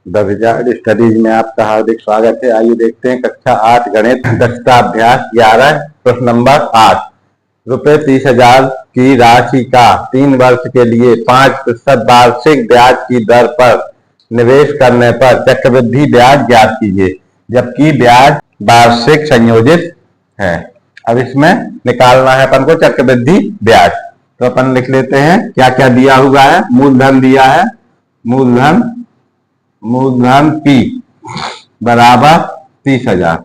The wizard studies में आपका हार्दिक स्वागत है। आइए देखते हैं कक्षा 8 गणित दक्षता अभ्यास 11 प्रश्न नंबर 8। रुपए 30,000 की राशि का 3 वर्ष के लिए 5% वार्षिक ब्याज की दर पर निवेश करने पर चक्रवृद्धि ब्याज ज्ञात कीजिए, जबकि ब्याज वार्षिक संयोजित है। अब इसमें निकालना है अपन को चक्रवृद्धि ब्याज। तो अपन लिख लेते हैं क्या क्या दिया हुआ है। मूलधन दिया है, मूलधन P बराबर 30,000।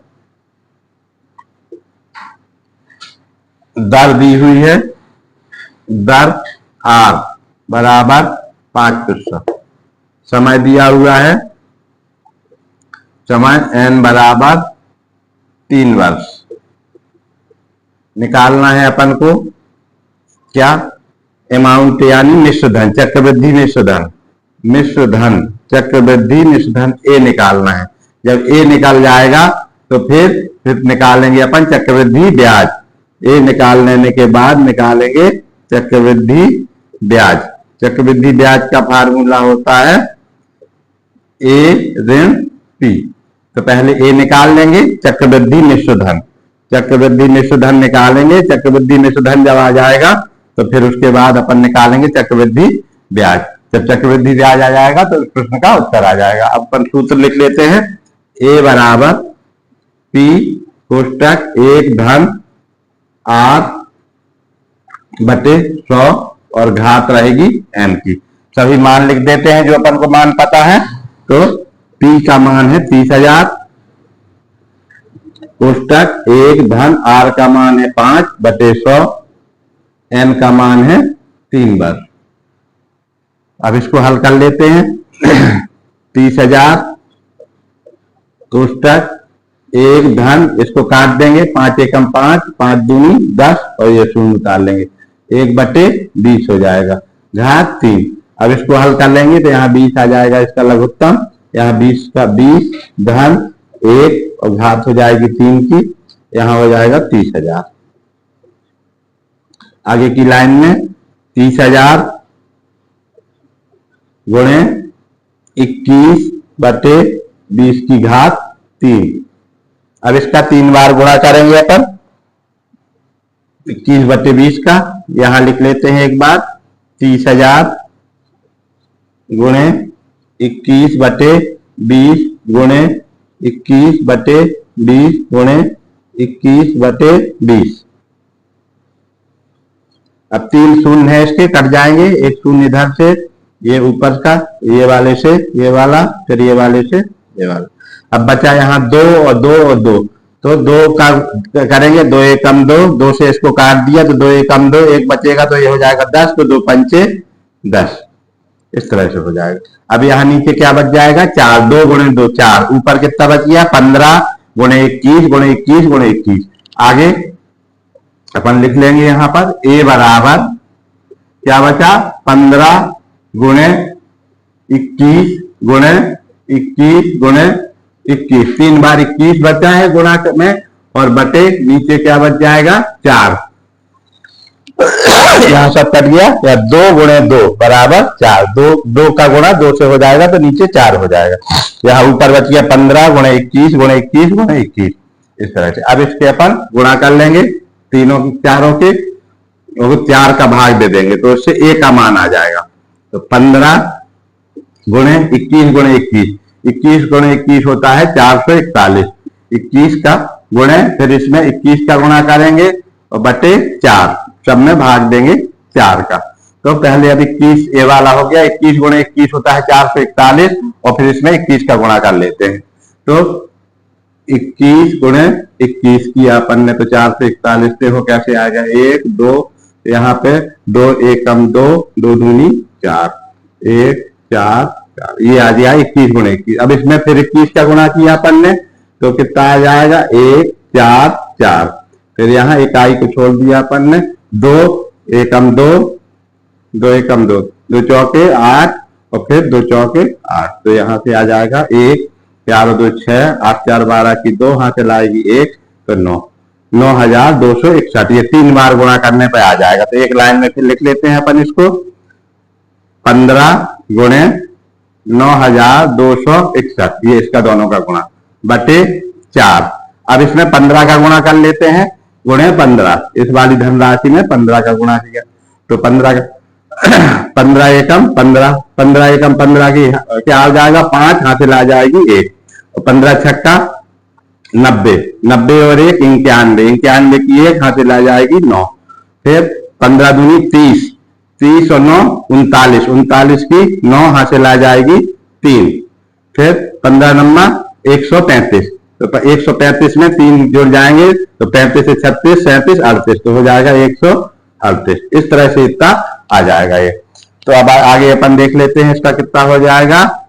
दर दी हुई है, दर R बराबर 5%। समय दिया हुआ है, समय N बराबर 3 वर्ष। निकालना है अपन को क्या, अमाउंट यानी मिश्रधन, चक्रवृद्धि मिश्रधन चक्रवृद्धि मिश्रधन ए निकालना है। जब ए निकल जाएगा तो फिर निकालेंगे अपन चक्रवृद्धि ब्याज। ए निकाल लेने के बाद निकालेंगे चक्रवृद्धि ब्याज। चक्रवृद्धि ब्याज का फार्मूला होता है ए ऋण पी। तो पहले ए निकाल लेंगे, चक्रवृद्धि मिश्रधन निकालेंगे। चक्रवृद्धि मिश्रधन जब आ जाएगा तो फिर उसके बाद अपन निकालेंगे चक्रवृद्धि ब्याज। जब चक्रवृद्धि ब्याज आ जाएगा तो इस प्रश्न का उत्तर आ जाएगा। अब अपन सूत्र लिख लेते हैं। ए बराबर पी कोष्टक 1 धन R बटे 100 और घात रहेगी n की। सभी मान लिख देते हैं जो अपन को मान पता है। तो P का मान है 30,000 कोष्टक 1 धन R का मान है 5 बटे 100, n का मान है 3 वर्ष। अब इसको हल कर लेते हैं। 30,000 कोष्टक 1 धन, इसको काट देंगे, 5 एकम 5, 5 दूनी 10 और ये शून्य उतार लेंगे, 1 बटे 20 हो जाएगा, घात 3। अब इसको हल कर लेंगे तो यहाँ 20 आ जाएगा इसका लघुत्तम। यहाँ 20 का 20 धन 1 और घात हो जाएगी 3 की, यहाँ हो जाएगा 30,000। आगे की लाइन में 30,000 गुणे 21 बटे 20 की घात 3। अब इसका 3 बार गुणा करेंगे अपन 21 बटे 20 का। यहां लिख लेते हैं एक बार, 30,000 गुणे 21 बटे 20 गुणे 21 बटे 20 गुणे 21 बटे 20। अब 3 शून्य है, इसके कट जाएंगे, एक शून्य इधर से, ये ऊपर का, ये वाले से ये वाला, फिर ये वाले से ये वाला। अब बचा यहाँ 2 और 2 और 2, तो 2 का करेंगे, 2 एकम 2, 2 से इसको काट दिया तो 2 एकम 2, 1 बचेगा तो ये हो जाएगा 10, तो 2 पंचे 10, इस तरह से हो जाएगा। अब यहाँ नीचे क्या बच जाएगा, 4, 2 गुणे 2 4, ऊपर कितना बच गया 15 गुणे 21 गुणे 21 गुणे 21। आगे अपन लिख लेंगे यहाँ पर ए बराबर क्या बचा, 15 गुणे 21 गुणे 21 गुणे 21, 3 बार 21 बचा है गुणा में, और बटे नीचे क्या बच जाएगा 4। यहाँ सब कट गया, या 2 गुणे 2 बराबर 4, 2 का गुणा 2 से हो जाएगा तो नीचे 4 हो जाएगा। यहाँ ऊपर बच गया 15 गुणे 21 गुणे 21 गुणे 21, इस तरह से। अब इसके अपन गुणा कर लेंगे, तीनों चारों के 4 का भाग दे देंगे तो उससे ए का मान आ जाएगा। तो 15 गुणे 21 गुणे 21, 21 गुणे 21 होता है 441। 21 का गुणे, फिर इसमें 21 का गुणा करेंगे और बटे 4, सब में भाग देंगे 4 का। तो पहले अब 21 ए वाला हो गया, 21 गुणे 21 होता है 441, और फिर इसमें 21 का गुणा कर लेते हैं। तो 21 गुणे 21 किया अपन ने तो 441 से हो कैसे आ गया 1 2, यहाँ पे 2 एकम 2, 2 दूनी 4, 1 4 4, ये आ गया 21 गुणे 21। अब इसमें फिर 21 का गुणा किया अपन ने तो कितना आ जाएगा 1 4 4, फिर यहाँ इकाई को छोड़ दिया अपन ने, 2 एकम 2, 2 एकम 2, 2 चौके 8 और फिर 2 चौके 8, तो यहाँ से आ जाएगा 1 4 2 6, 8 4 12 की 2, हाथ लाएगी 1 तो 9, 9,261। ये 3 बार गुणा करने पे आ जाएगा। तो एक लाइन में फिर लिख लेते हैं अपन इसको, 15 गुणे 9,261, ये इसका दोनों का गुणा बटे 4। अब इसमें 15 का गुणा कर लेते हैं, गुणे 15, इस वाली धनराशि में 15 का गुणा किया तो 15 का 15 एकम 15, 15 एकम 15 की क्या आ जाएगा 5, हासिल आ जाएगी 1, और 15 छक्का 90, 90 और 1 91, 91 की 1 हासिल आ जाएगी 9, फिर 15 दूनी 30, 30 और 9 39, 39 की 9 हासिल आ जाएगी 3, फिर 15 नम्मा 135, तो 135 में 3 जुड़ जाएंगे तो 35 से 36, 37, 38, तो हो जाएगा 138। इस तरह से इतना आ जाएगा ये। तो अब आगे अपन देख लेते हैं इसका कितना हो जाएगा।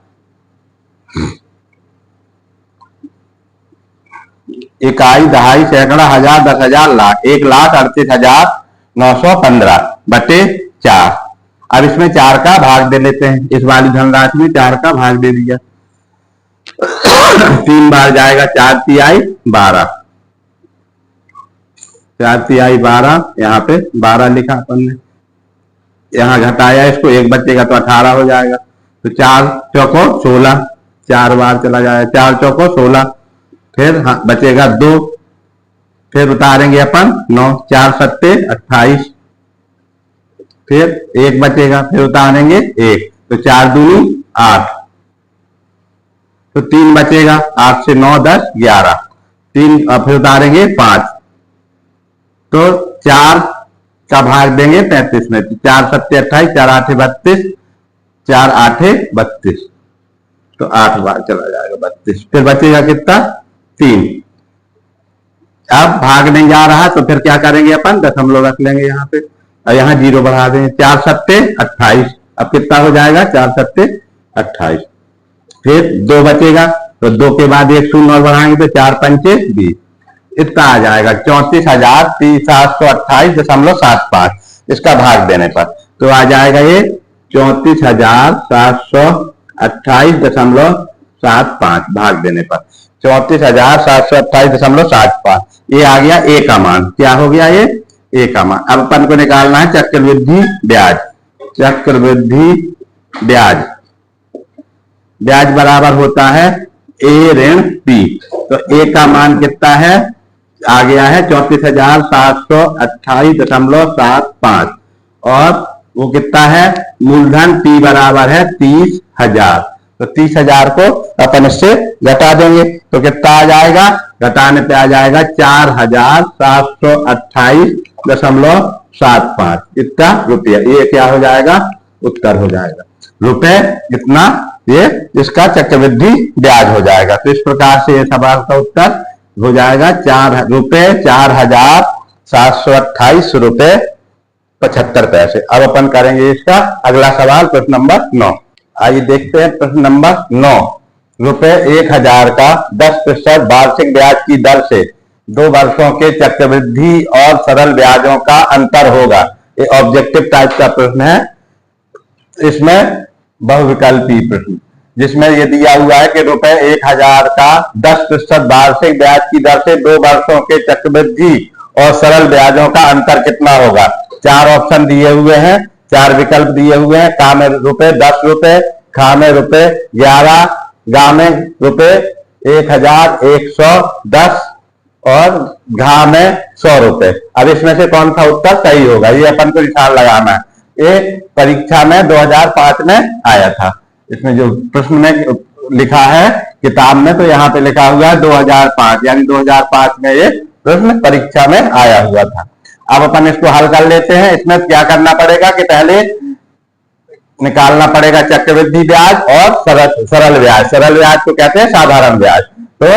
इकाई, दहाई, सैकड़ा, हजार, 10,000, लाख, 1,38,915 बटे 4। अब इसमें 4 का भाग दे लेते हैं, इस वाली धनराशि में 4 का भाग दे दिया 3 बार जाएगा, 4 तिहाई 12, 4 तिहाई 12, यहाँ पे 12 लिखा अपन ने, यहाँ घटाया इसको, 1 बचेगा तो 18 हो जाएगा, तो 4 चौको 16, 4 बार चला जाएगा, 4 चौको 16, फिर बचेगा 2, फिर उतारेंगे अपन 9, 4 सत्ते 28, फिर 1 बचेगा, फिर उतारेंगे 1, तो 4 दूनी 8, तो 3 बचेगा, 8 से 9 10 11, 3 फिर उतारेंगे 5, तो 4 का भाग देंगे 35 में, 4 सत्ते 28, 4 आठे 32, 4 आठे 32, तो 8 बार चला जाएगा 32, फिर बचेगा कितना 3। अब भाग नहीं जा रहा तो फिर क्या करेंगे अपन, दशमलव रख लेंगे यहाँ पे और यहाँ 0 बढ़ा देंगे, 4 सत्ते 28, अब कितना हो जाएगा 4 सत्ते 28, फिर 2 बचेगा तो 2 के बाद 1 शून्य और बढ़ाएंगे तो 4 पंचे 20, इतना आ जाएगा 34,728.75, इसका भाग देने पर तो आ जाएगा ये 34,728.75 भाग देने पर 34,728.75, ये आ गया ए का मान। क्या हो गया ये ए का मान। अब अपन को निकालना है चक्रवृद्धि ब्याज। चक्रवृद्धि ब्याज, ब्याज बराबर होता है ए ऋण पी, तो ए का मान कितना है, आ गया है 34,728.75 और वो कितना है, मूलधन पी बराबर है 30,000, तो 30,000 को अपन इससे घटा देंगे तो कितना आ जाएगा, घटाने पे आ जाएगा 4,728.75 इतना रुपया, ये क्या हो जाएगा, उत्तर हो जाएगा रुपए इतना, ये इसका चक्रवृद्धि ब्याज हो जाएगा। तो इस प्रकार से ये सवाल का उत्तर हो जाएगा 4,728.75 अब अपन करेंगे इसका अगला सवाल, प्रश्न नंबर 9। आइए देखते हैं प्रश्न नंबर 9। रुपए 1,000 का 10% वार्षिक ब्याज की दर से 2 वर्षों के चक्रवृद्धि और सरल ब्याजों का अंतर होगा। ये ऑब्जेक्टिव टाइप का प्रश्न है, इसमें बहुविकल्पी प्रश्न, जिसमें ये दिया हुआ है कि रुपए 1,000 का 10% वार्षिक ब्याज की दर से 2 वर्षों के चक्रवृद्धि और सरल ब्याजों का अंतर कितना होगा। 4 ऑप्शन दिए हुए हैं, 4 विकल्प दिए हुए हैं, का में रुपए 10 रुपए, खा में रुपए 11, गा में रुपए 1,110 और घा में 100 रुपए। अब इसमें से कौन सा उत्तर सही होगा, ये अपन को निशान लगाना है। ये परीक्षा में 2005 में आया था, इसमें जो प्रश्न में लिखा है किताब में, तो यहाँ पे लिखा हुआ है 2005, यानी 2005 में ये प्रश्न परीक्षा में आया हुआ था। अब अपन इसको हल कर लेते हैं। इसमें क्या करना पड़ेगा कि पहले निकालना पड़ेगा चक्रवृद्धि ब्याज और सरल ब्याज। सरल ब्याज को कहते हैं साधारण ब्याज। तो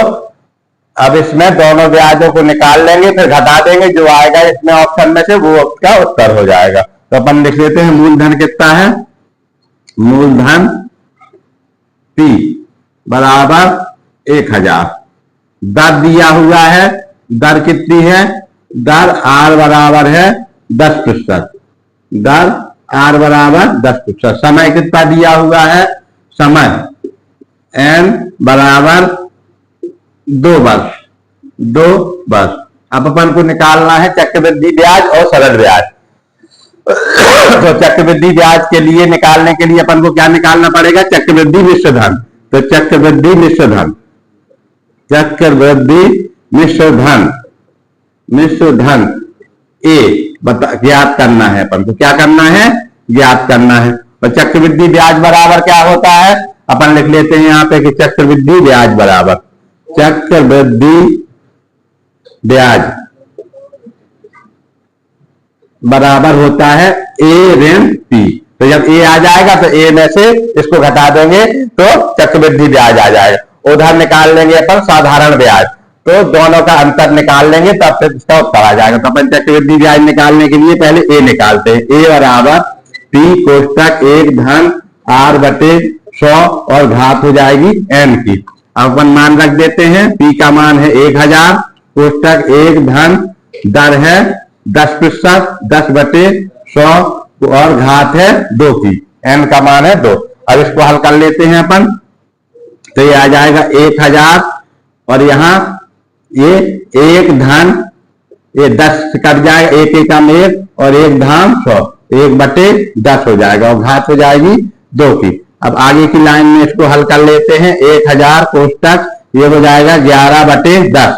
अब इसमें दोनों ब्याजों को निकाल लेंगे, फिर घटा देंगे, जो आएगा इसमें ऑप्शन में से वो उसका उत्तर हो जाएगा। तो अपन लिख लेते हैं मूलधन कितना है, मूलधन P बराबर 1,000, दर दिया हुआ है, दर कितनी है, दर R बराबर है 10%, दर R बराबर 10%, समय कितना दिया हुआ है, समय N बराबर 2 वर्ष, 2 वर्ष। अब अपन को निकालना है चक्रवृद्धि ब्याज और सरल ब्याज। तो चक्रवृद्धि ब्याज के लिए निकालने के लिए अपन को क्या निकालना पड़ेगा? चक्रवृद्धि मिश्र धन। तो चक्रवृद्धि मिश्र धन, चक्रवृद्धि मिश्र धन, मिश्र धन ए ज्ञात करना है अपन को। क्या करना है? ज्ञात करना है। और चक्रवृद्धि ब्याज बराबर क्या होता है? अपन लिख लेते हैं यहाँ पे कि चक्रवृद्धि ब्याज बराबर, चक्रवृद्धि ब्याज बराबर होता है ए ऋण पी। तो जब ए आ जाएगा तो ए में से इसको घटा देंगे तो चक्रवृद्धि ब्याज आ जाएगा। उधर निकाल लेंगे अपन साधारण ब्याज, तो दोनों का अंतर निकाल लेंगे तब फिर इसका उत्तर आ जाएगा। तो अपन चक्रवृद्धि ब्याज निकालने के लिए पहले ए निकालते हैं। ए बराबर पी कोष्टक 1 धन आर बटे 100 और घात हो जाएगी एन की। अब अपन मान रख देते हैं। पी का मान है 1000, कोष्टक 1 धन दर है 10%, 10 बटे 100 और घात है 2 की। एन का मान है 2। अब इसको हल कर लेते हैं अपन। तो ये आ जाएगा 1000 और यहाँ ये 1 धन, ये 10 कट जाएगा, 1 एकम 1 और 1 धाम 100, 1 बटे 10 हो जाएगा और घात हो जाएगी 2 की। अब आगे की लाइन में इसको हल कर लेते हैं। 1000 कोष्टक ये हो जाएगा 11 बटे 10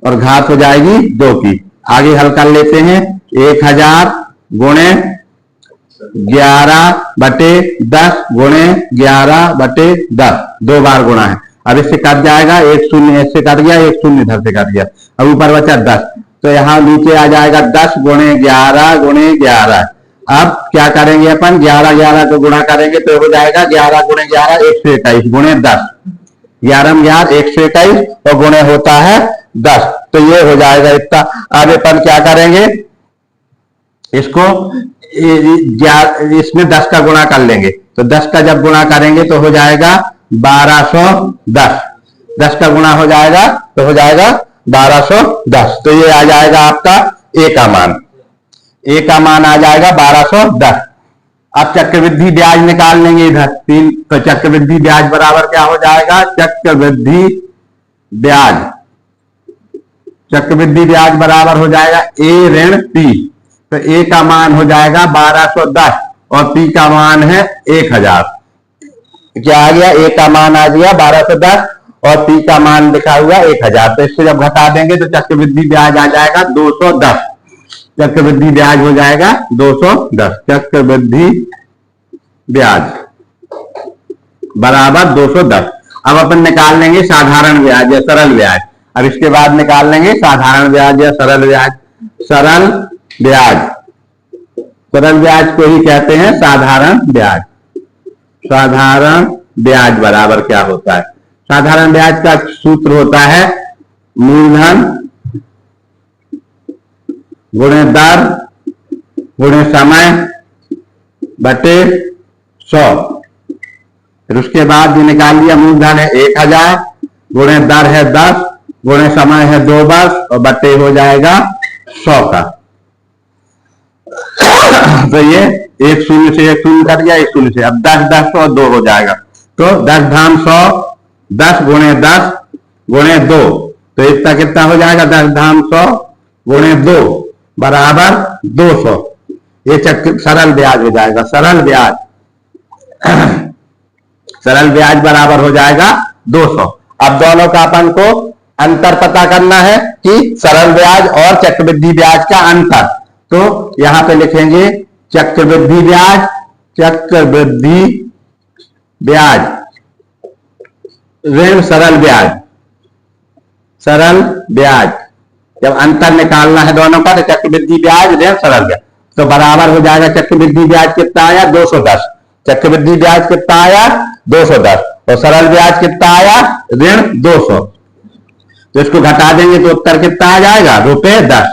और घात हो जाएगी 2 की। आगे हल कर लेते हैं। 1000 गुणे 11 बटे 10 गुणे 11 बटे 10, 2 बार गुणा है। अब इससे कट जाएगा, 1 शून्य इससे कट गया, 1 शून्य इधर से कट गया। अब ऊपर बचा 10, तो यहाँ नीचे आ जाएगा 10 गुणे 11 गुणे 11। अब क्या करेंगे अपन? 11 11 को गुणा करेंगे तो हो जाएगा 11 गुणे 11 121 गुणे 10, 11 11 121 और गुणे होता है 10। तो ये हो जाएगा इतना। अब अपन क्या करेंगे? इसको इसमें 10 का गुणा कर लेंगे। तो 10 का जब गुणा करेंगे तो हो जाएगा 1210। 10 का गुणा हो जाएगा तो हो जाएगा 1210। तो ये आ जाएगा आपका ए का मान। ए का मान आ जाएगा 1210। अब चक्रवृद्धि ब्याज निकाल लेंगे इधर 3। तो चक्रवृद्धि ब्याज बराबर क्या हो जाएगा? चक्रवृद्धि ब्याज, चक्रवृद्धि ब्याज बराबर हो जाएगा ए ऋण पी। तो ए का मान हो जाएगा 1210 और पी का मान है 1000। क्या आ गया? ए का मान आ गया 1210 और पी का मान लिखा हुआ 1000। तो इससे जब घटा देंगे तो चक्रवृद्धि ब्याज आ जाएगा 210। चक्रवृद्धि ब्याज हो जाएगा 210। चक्रवृद्धि ब्याज बराबर 210। अब अपन निकाल लेंगे साधारण ब्याज या सरल ब्याज। अब इसके बाद निकाल लेंगे साधारण ब्याज या सरल ब्याज। सरल ब्याज, सरल ब्याज को ही कहते हैं साधारण ब्याज। साधारण ब्याज बराबर क्या होता है? साधारण ब्याज का सूत्र होता है मूलधन गुणे दर गुणे समय बटे 100। फिर उसके बाद ये निकाल लिया। मूलधन है 1000 गुणे दर है 10 गुणे समय है 2 वर्ष और बटे हो जाएगा 100 का। तो ये 1 शून्य से 1 शून्य कट गया, 1 शून्य से। अब 10 10 और 2 हो जाएगा। तो 10 धाम 100, 10 गुणे 10 गुणे 2। तो इसका कितना हो जाएगा? 10 धाम 100 गुणे 2 बराबर 200। ये सरल ब्याज हो जाएगा। सरल ब्याज, सरल ब्याज बराबर हो जाएगा 200। अब दोनों का अपन को अंतर पता करना है कि सरल ब्याज और चक्रवृद्धि ब्याज का अंतर। तो यहां पे लिखेंगे चक्रवृद्धि ब्याज, चक्रवृद्धि ब्याज ऋण सरल ब्याज, सरल ब्याज। जब अंतर निकालना है दोनों का तो चक्रवृद्धि ब्याज ऋण सरल ब्याज तो बराबर हो जाएगा। चक्रवृद्धि ब्याज कितना आया? 210। चक्रवृद्धि ब्याज कितना आया? 210 और सरल ब्याज कितना आया? ऋण 200। तो इसको घटा देंगे तो उत्तर कितना आ जाएगा? ₹10।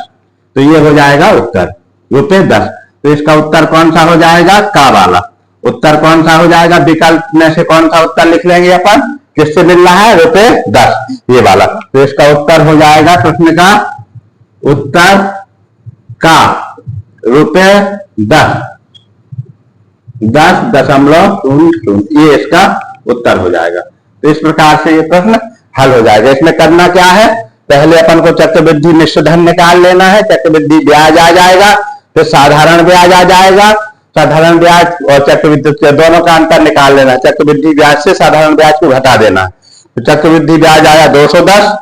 तो ये हो जाएगा उत्तर ₹10। तो इसका उत्तर कौन सा हो जाएगा? का वाला उत्तर कौन सा हो जाएगा? विकल्प में से कौन सा उत्तर लिख लेंगे अपन? किससे मिल रहा है? ₹10, ये वाला। तो इसका उत्तर हो जाएगा, प्रश्न का उत्तर का ₹10, 10.00 ये इसका उत्तर हो जाएगा। तो इस प्रकार से ये प्रश्न हल हो जाएगा। इसमें करना क्या है? पहले अपन को चक्रवृद्धि मिश्र धन निकाल लेना है। चक्रवृद्धि ब्याज आ जाएगा, फिर साधारण ब्याज आ जाएगा, साधारण ब्याज और चक्रवृद्धि दोनों का अंतर निकाल लेना, चक्रवृद्धि ब्याज से साधारण ब्याज को घटा देना। तो चक्रवृद्धि ब्याज आया 210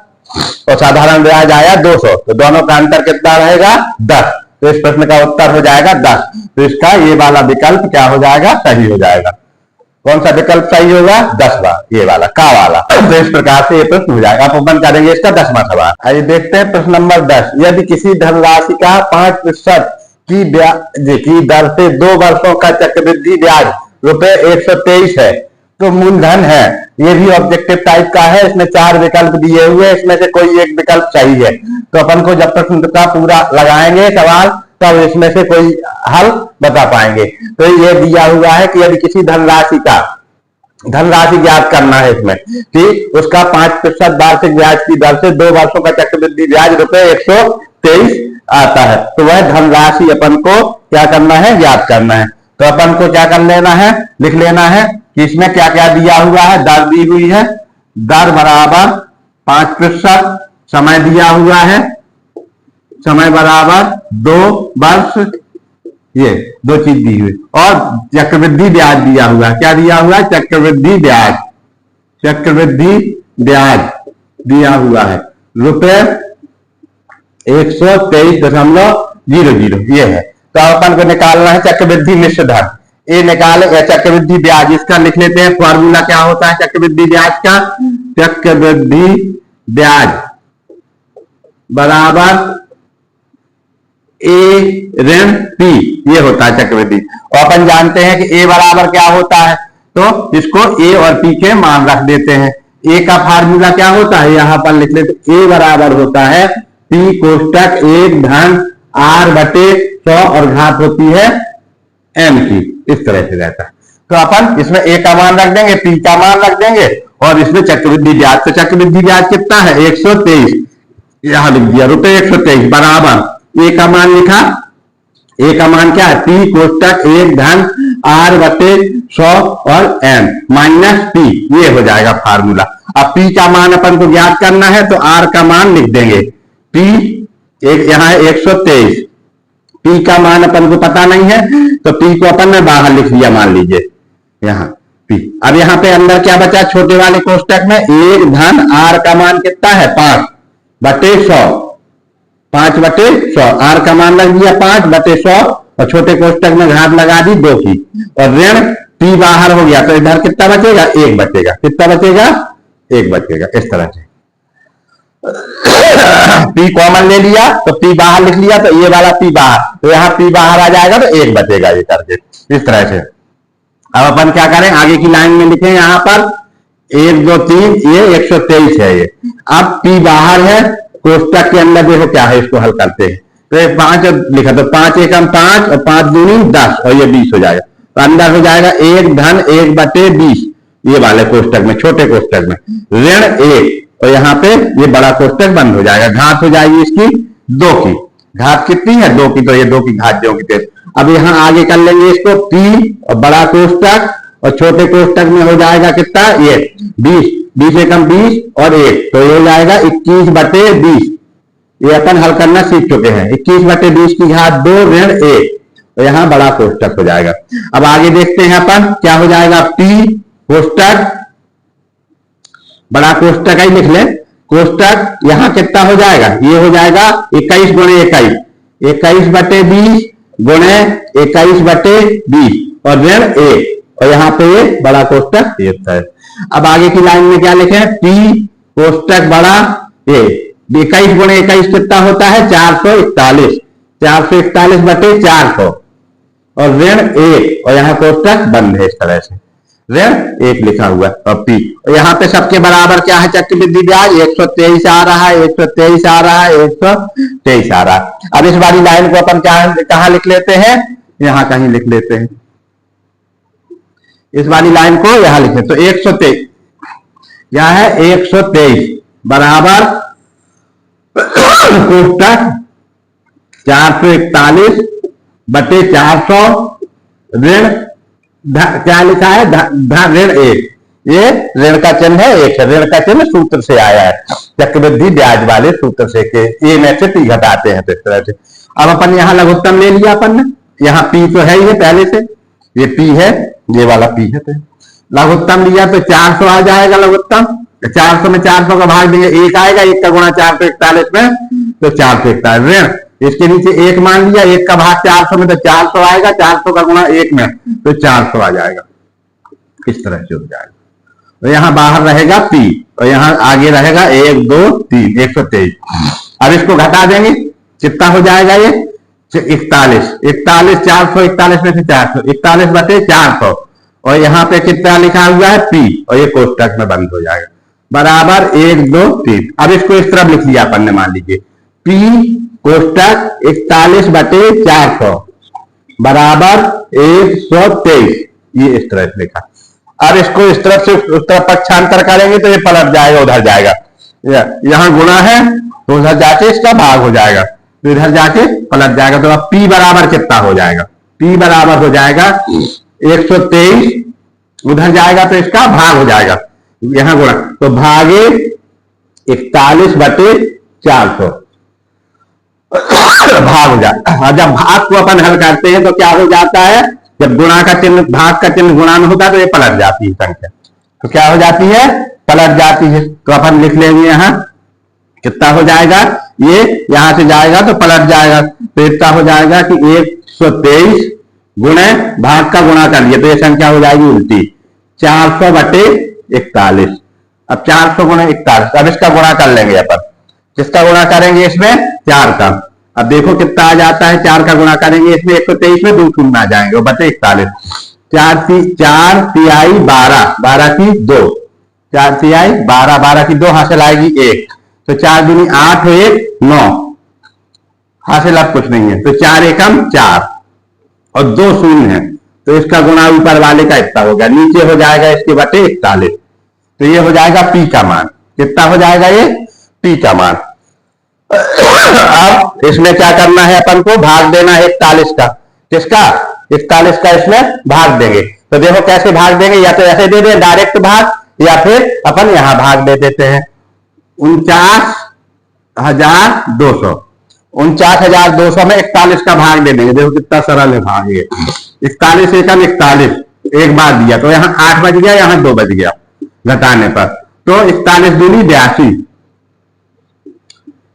और साधारण ब्याज आया 200, तो दोनों का अंतर कितना रहेगा 10। तो इस प्रश्न का उत्तर हो जाएगा 10। तो इसका ये वाला विकल्प क्या हो जाएगा, सही हो जाएगा। कौन सा विकल्प सही होगा, 10वां, ये वाला का वाला। तो इस प्रकार से ये प्रश्न हो जाएगा। आप ओपन करेंगे इसका 10वां सवाल। आइए देखते हैं प्रश्न नंबर 10। यदि किसी धनराशि का 5% की ब्याज की दर से 2 वर्षों का चक्रवृद्धि ब्याज ₹123 है, तो मूलधन है। ये भी ऑब्जेक्टिव टाइप का है, इसमें 4 विकल्प दिए हुए, इसमें से कोई एक विकल्प सही है। तो अपन को जब प्रश्न का पूरा लगाएंगे सवाल, तब इसमें से कोई हल बता पाएंगे। तो ये दिया हुआ है कि यदि किसी धनराशि ज्ञात करना है इसमें कि उसका 5% वार्षिक ब्याज की दर से 2 वर्षों का चक्रवृद्धि ब्याज ₹123 आता है, तो वह धनराशि अपन को क्या करना है, ज्ञात करना है। तो अपन को क्या कर लेना है, लिख लेना है कि इसमें क्या क्या दिया हुआ है। दर दी हुई है, दर बराबर 5%, समय दिया हुआ है, समय बराबर 2 वर्ष, ये 2 चीज दी हुई, और चक्रवृद्धि ब्याज दिया हुआ है। क्या दिया हुआ है, चक्रवृद्धि ब्याज दिया हुआ है ₹123.00, ये है। तो अपन को निकालना है चक्रवृद्धि मिश्र धन, ये निकाले चक्रवृद्धि ब्याज, इसका लिख लेते हैं। फॉर्मूला क्या होता है चक्रवृद्धि ब्याज का, चक्रवृद्धि ब्याज बराबर ए ऋण पी, ये होता है चक्रवृद्धि। और अपन जानते हैं कि ए बराबर क्या होता है, तो इसको ए और पी के मान रख देते हैं। ए का फार्मूला क्या होता है, यहां पर लिख लेते, ए बराबर होता है पी कोष्टक 1 धन R/100 और घात होती है m की, इस तरह से रहता है। तो अपन इसमें ए का मान रख देंगे, पी का मान रख देंगे, और इसमें चक्रवृद्धि ब्याज। तो चक्रवृद्धि ब्याज कितना है 123, यहां लिख दिया ₹123 बराबर ए का मान लिखा, ए का मान क्या है, पी कोष्टक 1 धन R/100 और m माइनस पी, ये हो जाएगा फार्मूला। अब पी का मान अपन को ज्ञात करना है, तो R का मान लिख देंगे, पी यहाँ है 123, पी का मान अपन को पता नहीं है, तो पी को अपन ने बाहर लिख लिया, मान लीजिए यहाँ पी। अब यहाँ पे अंदर क्या बचा, छोटे वाले कोष्टक में 1 धन R का मान कितना है 5/100, 5/100, R का मान लग दिया 5/100, और छोटे कोष्टक में घात लगा दी 2 की, और ऋण P बाहर हो गया, तो इधर कितना बचेगा, 1 बचेगा। कितना बचेगा, 1 बचेगा। इस तरह से P कॉमन ले लिया, तो P बाहर लिख लिया, तो ये वाला P बाहर, तो यहाँ P बाहर आ जाएगा, तो 1 बचेगा, ये करके इस तरह से। अब अपन क्या करें, आगे की लाइन में लिखें, यहाँ पर 1 2 3, ये 123 है ये। अब P बाहर है, कोष्टक के अंदर देखो क्या है, इसको हल करते हैं। तो 5 लिखा, तो 5 एकम 5 और 5 दूनी 10, और ये 20 हो जाएगा। तो अंदर हो जाएगा 1 धन 1/20, ये वाले कोष्टक में, छोटे कोष्टक में ऋण 1, और यहाँ पे ये बड़ा कोष्टक बंद हो जाएगा। घात हो जाएगी इसकी 2 की, घात कितनी है 2 की, तो ये 2 की घात 2 की 23। अब यहाँ आगे कर लेंगे इसको, P और बड़ा कोष्टक और छोटे कोष्टक में हो जाएगा कितना, ये 20, 20 एकम 20 और 1, तो ये हो जाएगा 21/20। ये अपन हल करना सीख चुके हैं। 21/20 की घात 2 ऋण 1, तो यहाँ बड़ा कोष्टक हो जाएगा। अब आगे देखते हैं अपन क्या हो जाएगा, P कोष्टक, बड़ा कोष्टक ही लिख ले, कोष्टक यहाँ कितना हो जाएगा, ये हो जाएगा 21 गुणे 21, 21/20 गुणे 21/20 और ऋण 1, और यहाँ पे ये बड़ा कोष्टक ये है। अब आगे की लाइन में क्या लिखे, P कोष्टक बड़ा, ये 21 गुणे 21 कितना होता है 441, 441/400 और ऋण 1, और यहाँ कोष्टक बंद है, इस तरह से ऋण 1 लिखा हुआ है। और P, और यहाँ पे सबके बराबर क्या है चक्रवृद्धि ब्याज, 123 आ रहा है, 123 आ रहा है, 123 आ रहा है। अब इस वाली लाइन को अपन कहाँ लिख लेते हैं, यहाँ कहीं लिख लेते हैं, इस वाली लाइन को यहाँ लिखे, तो 123 यह है 123 बराबर कोष्टक 441/400 ऋण क्या लिखा है, ऋण 1, ये ऋण का चिन्ह है 1 है, ऋण का चिन्ह सूत्र से आया है, चक्रवृद्धि ब्याज वाले सूत्र से के ए में से P घटाते हैं, तो इस तरह से। अब अपन यहाँ लघुत्तम ले लिया अपन ने, यहाँ पी तो है ये पहले से, ये पी है, ये वाला पी है, तो लघुत्तम लिया तो 400 आ जाएगा लघुत्तम। 400 में 400 का भाग देंगे, एक आएगा, एक का गुणा 441 में तो 441 ऋण, इसके नीचे एक मान लिया, एक का भाग 400 में तो 400 आएगा, 400 का गुणा एक में तो 400 आ जाएगा। इस तरह से हो जाएगा। तो यहाँ बाहर रहेगा पी और यहाँ आगे रहेगा 1 2 3 123। अब इसको घटा देंगे, कितना हो जाएगा ये 41, 441 में से 400, 41 बटे 400 और यहाँ पे कितना लिखा हुआ है पी और ये कोष्टक में बंद हो जाएगा बराबर 1 2 3। अब इसको इस तरफ लिख लिया अपन ने, मान लीजिए पी कोष्टक 41 बटे 400 बराबर 123, ये इस तरह से लिखा। अब इसको इस तरफ से उस तरफ पक्षांतर करेंगे तो ये पलट जाएगा, उधर जाएगा, यहाँ गुणा है तो उधर जाके इसका भाग हो जाएगा, तो इधर जाके पलट जाएगा। तो अब P बराबर कितना हो जाएगा, P बराबर हो जाएगा 123, उधर जाएगा तो इसका भाग हो जाएगा, यहाँ गुणा तो भागे 41 बटे 400 भाग हो जाएगा। जब भाग को अपन हल करते हैं तो क्या हो जाता है, जब गुणा का चिन्ह, भाग का चिन्ह गुणा में होता है तो ये पलट जाती है संख्या, तो क्या हो जाती है पलट जाती है। तो अपन लिख लेंगे यहाँ कितना हो जाएगा, ये यहां से जाएगा तो पलट जाएगा, तो इतना हो जाएगा कि 123 गुणे भाग का गुणा कर लिया तो ये संख्या हो जाएगी उल्टी 400 बटे 41। अब 400 गुणे 41, अब इसका गुणा कर लेंगे अपन, किसका गुणा करेंगे इसमें 4 का। अब देखो कितना आ जाता है, 4 का गुणा करेंगे इसमें 123 में 2 शून्य आ जाएंगे और बटे 41, 4 तिहाई 12, 12 की 2, 4 तिहाई 12, 12 की 2 हासिल आएगी 1, तो 4 दूनी 8 1 9 हासिल अब कुछ नहीं है, तो 4 एकम 4 और 2 शून्य है, तो इसका गुणा ऊपर वाले का इतना हो गया, नीचे हो जाएगा इसके बटे 41, तो ये हो जाएगा पी का मान। कितना हो जाएगा ये पी का मान। अब इसमें क्या करना है अपन को, भाग देना है 41 का, किसका 41 का इसमें भाग देंगे। तो देखो कैसे भाग देंगे, या तो ऐसे दे दें डायरेक्ट भाग, या फिर अपन यहां भाग दे देते हैं 49,200, 49,200 में 41 का भाग दे देंगे। देखो कितना सरल है भाग ये, 41 एकम 41 एक बार दिया तो यहाँ 8 बज गया, यहाँ 2 बज गया घटाने पर, तो 41 दूनी 82,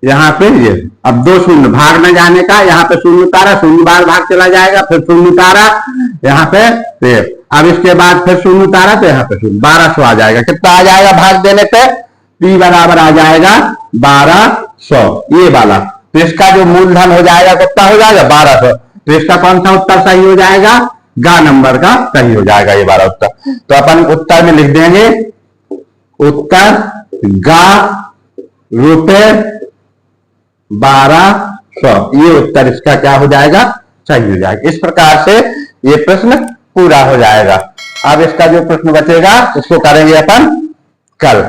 यहाँ पे ये अब 2 शून्य भाग में जाने का, यहाँ पे शून्य उतारा, शून्य बार भाग चला जाएगा, फिर शून्य उतारा यहाँ पे, अब इसके बाद फिर शून्य उतारा तो यहाँ पे शून्य 1200 आ जाएगा। कितना आ जाएगा भाग देने पे, P बराबर आ जाएगा 1200 ये वाला। तो इसका जो मूलधन हो जाएगा कितना हो जाएगा 1200, तो इसका कौन सा उत्तर सही हो जाएगा, गा नंबर का सही हो जाएगा ये वाला उत्तर। तो अपन उत्तर में लिख देंगे उत्तर गा रुपए 1200, ये उत्तर इसका क्या हो जाएगा सही हो जाएगा। इस प्रकार से ये प्रश्न पूरा हो जाएगा। अब इसका जो प्रश्न बचेगा उसको करेंगे अपन कल।